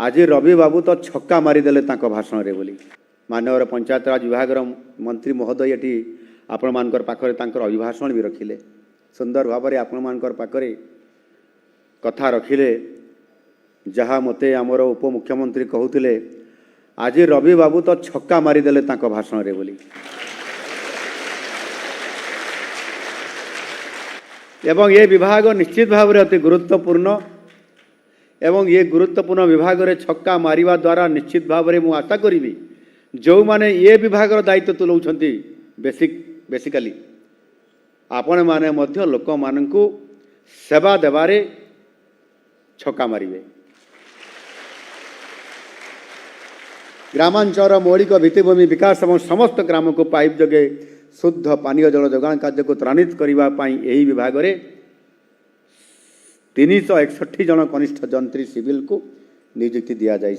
आज रवि बाबू तो छक्का मारिदेले भाषण रे बोली माननीय पंचायतराज विभाग मंत्री महोदय ये आपण मानकर पाखरे तांकर अभिभाषण भी रखिले सुंदर भाव में आपण मानकर पाखरे कथा रखिले जहाँ मते आमर उपमुख्यमंत्री कहते आज रवि बाबू तो छक्का मारिदेले भाषण रे बोली एवं ये विभाग निश्चित भाव में अति गुरुत्वपूर्ण एवं ये गुरुत्वपूर्ण विभाग रे छक्का मारिबा द्वारा निश्चित भाव में मुझे आशा करी जो माने ये विभाग दायित्व तुलाउछंती बेसिकली आपण माने मध्य लोक माननकु सेवा देवारे छक्का मारिबे। ग्रामांचल मौलिक भित्तिभूमि विकास और समस्त ग्राम को पाइप जगे शुद्ध पानीय जल जोगाण कार्य को त्वरान्वित करने यही विभाग में 361 जन कनिष्ठ जंत्री सिविल को नियुक्ति दि जाइए।